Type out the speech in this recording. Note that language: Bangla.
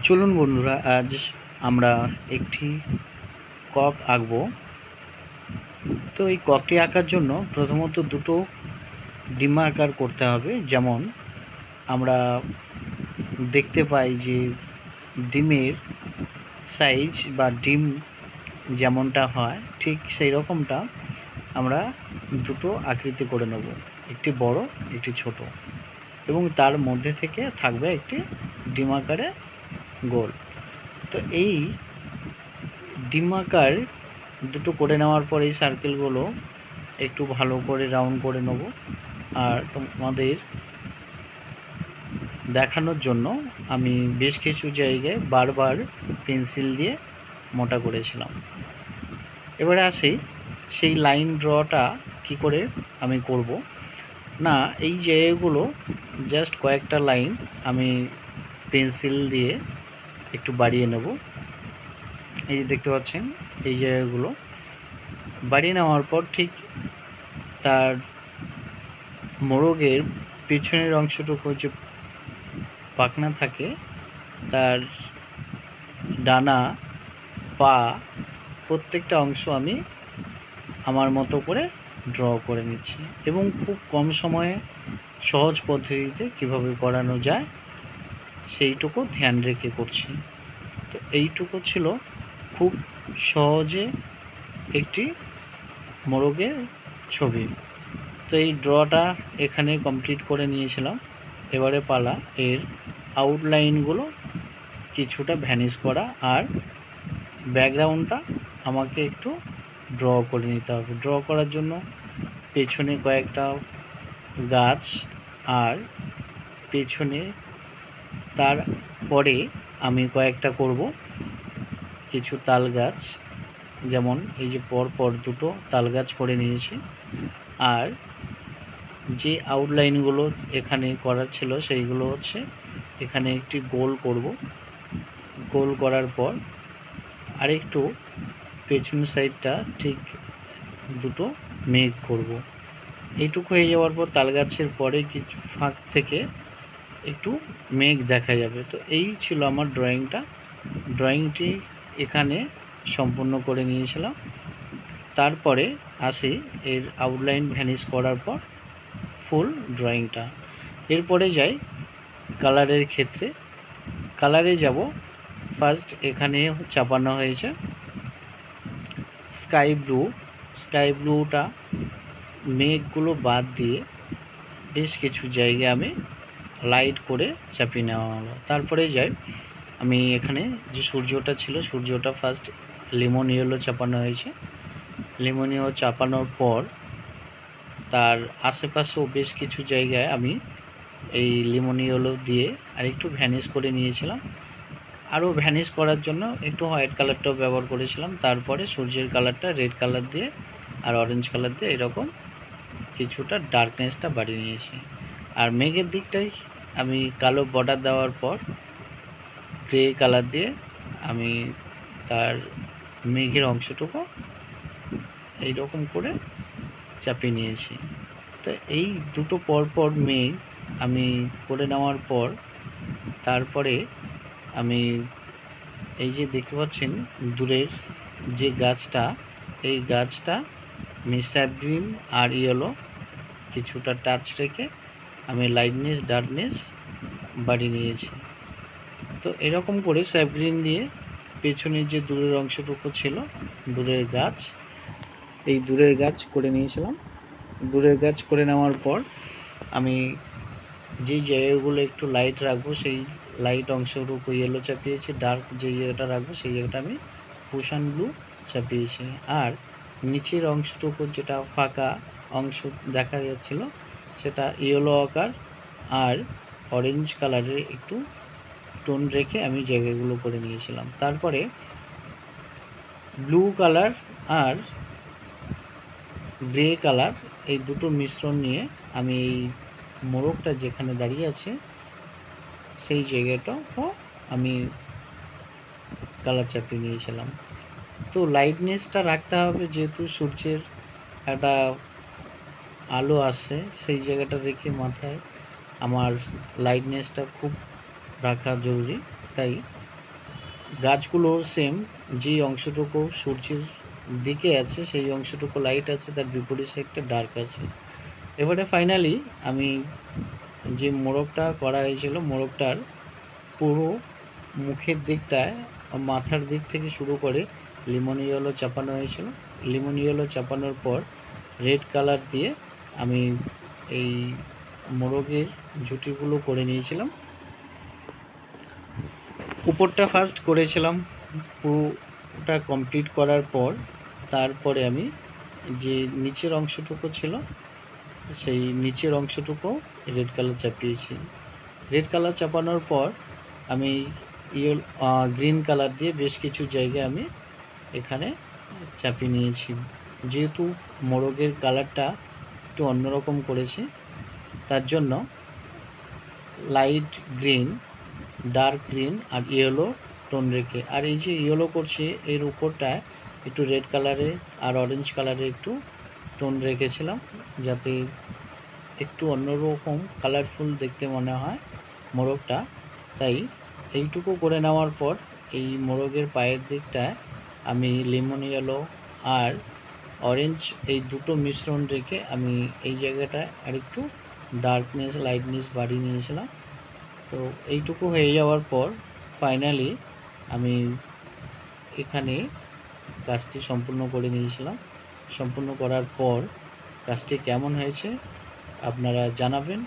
চলুন বন্ধুরা, আজ আমরা একটি কক আঁকবো। তো এই ককটি আঁকার জন্য প্রথমত দুটো ডিম আকার করতে হবে। যেমন আমরা দেখতে পাই যে ডিমের সাইজ বা ডিম যেমনটা হয় ঠিক সেই রকমটা আমরা দুটো আকৃতি করে নেব, একটি বড় একটি ছোট, এবং তার মধ্যে থেকে থাকবে একটি ডিম আকারে গোল। তো এই ডিম আকার দুটো করে নেওয়ার পর এই সার্কেলগুলো একটু ভালো করে রাউন্ড করে নেব। আর তোমাদের দেখানোর জন্য আমি বেশ কিছু জায়গায় বারবার পেন্সিল দিয়ে মোটা করেছিলাম। এবারে আসি সেই লাইন ড্রটা কি করে আমি করব। না, এই জায়গাগুলো জাস্ট কয়েকটা লাইন আমি পেন্সিল দিয়ে একটু বাড়িয়ে নেব। এই যে দেখতে পাচ্ছেন, এই জায়গাগুলো বাড়িয়ে নেওয়ার পর ঠিক তার মোরগের পিছনের অংশটুকু যে পাখনা থাকে, তার ডানা, পা, প্রত্যেকটা অংশ আমি আমার মতো করে ড্র করে নিচ্ছি এবং খুব কম সময়ে সহজ পদ্ধতিতে কিভাবে করানো যায় সেইটুকু ধ্যান রেখে করছি। তো এইটুকু ছিল খুব সহজে একটি মোরগের ছবি। তো এই ড্রটা এখানে কমপ্লিট করে নিয়েছিলাম। এবারে পালা এর আউটলাইনগুলো কিছুটা ভ্যানিশ করা, আর ব্যাকগ্রাউন্ডটা আমাকে একটু ড্র করে নিতে হবে। ড্র করার জন্য পেছনে কয়েকটা গাছ, আর পেছনে তারপরে আমি কয়েকটা করব কিছু তাল গাছ। যেমন এই যে পরপর দুটো তাল গাছ করে নিয়েছি। আর যে আউটলাইনগুলো এখানে করার ছিল সেইগুলো হচ্ছে এখানে একটি গোল করব। গোল করার পর আরেকটু পেছন সাইডটা ঠিক দুটো মেঘ করব। এইটুকু হয়ে যাওয়ার পর তাল গাছের পরে কিছু ফাঁক থেকে একটু মেঘ দেখা যাবে। তো এই ছিল আমার ড্রয়িংটি এখানে সম্পূর্ণ করে নিয়েছিলাম। তারপরে আসি এর আউটলাইন ভ্যানিশ করার পর ফুল ড্রয়িংটা। এরপরে যাই কালারের ক্ষেত্রে। কালারে যাব, ফার্স্ট এখানে চাপানো হয়েছে স্কাই ব্লু। স্কাই ব্লুটা মেঘগুলো বাদ দিয়ে বেশ কিছু জায়গায় আমি লাইট করে চাপিয়ে নেওয়া হলো। তারপরে যাই আমি এখানে যে সূর্যটা ছিল, সূর্যটা ফার্স্ট লেমন ইয়েলো চাপানো হয়েছে। লেমন ইয়েলো চাপানোর পর তার আশেপাশেও বেশ কিছু জায়গায় আমি এই লেমন ইয়েলো দিয়ে আরেকটু ভ্যানিশ করে নিয়েছিলাম। আরও ভ্যানিশ করার জন্য একটু হোয়াইট কালারটাও ব্যবহার করেছিলাম। তারপরে সূর্যের কালারটা রেড কালার দিয়ে আর অরেঞ্জ কালার দিয়ে এরকম কিছুটা ডার্কনেসটা বাড়িয়ে নিয়েছি। আর মেঘের দিকটাই আমি কালো বর্ডার দেওয়ার পর গ্রে কালার দিয়ে আমি তার মেঘের অংশটুকু এইরকম করে চাপিয়ে নিয়েছি। তো এই দুটো পরপর মেঘ আমি করে নেওয়ার পর তারপরে আমি এই যে দেখতে পাচ্ছেন দূরের যে গাছটা, এই গাছটা আমি স্যাপ গ্রিন আর ইয়েলো কিছুটা টাচ রেখে আমি লাইটনেস ডার্কনেস বাড়িয়ে নিয়েছি। তো এরকম করে স্যাপ গ্রিন দিয়ে পেছনের যে দূরের অংশটুকু ছিল দূরের গাছ, এই দূরের গাছ করে নিয়েছিলাম। দূরের গাছ করে নেওয়ার পর আমি যেই জায়গাগুলো একটু লাইট রাখবো সেই লাইট অংশটুকু ইয়েলো চাপিয়েছি, ডার্ক যে জায়গাটা রাখবো সেই জায়গাটা আমি কুশান ব্লু চাপিয়েছি। আর নিচের অংশটুকু যেটা ফাঁকা অংশ দেখা যাচ্ছিল সেটা ইয়েলো আকার আর অরেঞ্জ কালারের একটু টোন রেখে আমি জায়গাগুলো করে নিয়েছিলাম। তারপরে ব্লু কালার আর গ্রে কালার এই দুটো মিশ্রণ নিয়ে আমি এই মোরগটা যেখানে দাঁড়িয়ে আছে সেই জায়গাটাও আমি কালার চাপিয়ে নিয়েছিলাম। তো লাইটনেসটা রাখতে হবে, যেহেতু সূর্যের একটা আলো আসছে সেই জায়গাটা রেখে মাথায় আমার লাইটনেসটা খুব রাখা জরুরি। তাই গাছগুলো সেম, যে অংশটুকু সূর্যের দিকে আছে সেই অংশটুকু লাইট আছে, তার বিপরীত সাইডটা ডার্ক আছে। এবারে ফাইনালি আমি যে মোড়কটা করা হয়েছিল, মোড়কটার পুরো মুখের দিকটায় মাথার দিক থেকে শুরু করে লেমন ইয়েলো চাপানো হয়েছিল। লেমন ইয়েলো চাপানোর পর রেড কালার দিয়ে আমি এই মোরগের ঝুঁটিগুলো করে নিয়েছিলাম। উপরটা ফার্স্ট করেছিলাম, পুরোটা কমপ্লিট করার পর তারপরে আমি যে নিচের অংশটুকু ছিল সেই নিচের অংশটুকু রেড কালার চাপিয়েছি। রেড কালার চাপানোর পর আমি গ্রিন কালার দিয়ে বেশ কিছু জায়গায় আমি এখানে চাপিয়ে নিয়েছি। যেহেতু মোরগের কালারটা একটু অন্যরকম করেছি, তার জন্য লাইট গ্রিন, ডার্ক গ্রিন আর ইয়েলো টোন রেখে, আর এই যে ইয়েলো করছি এর উপরটায় একটু রেড কালারে আর অরেঞ্জ কালারে একটু টোন রেখেছিলাম, যাতে একটু অন্যরকম কালারফুল দেখতে মনে হয় মোরগটা। তাই এইটুকু করে নেওয়ার পর এই মোরগের পায়ের দিকটায় আমি লেমন ইয়েলো আর অরেঞ্জ এই দুটো মিশ্রণ রেখে আমি এই জায়গাটায় আরেকটু ডার্কনেস লাইটনেস বাড়িয়ে নিয়েছিলাম। তো এইটুকু হয়ে যাওয়ার পর ফাইনালি আমি এখানে কাজটি সম্পূর্ণ করে নিয়েছিলাম। সম্পূর্ণ করার পর কাজটি কেমন হয়েছে আপনারা জানাবেন।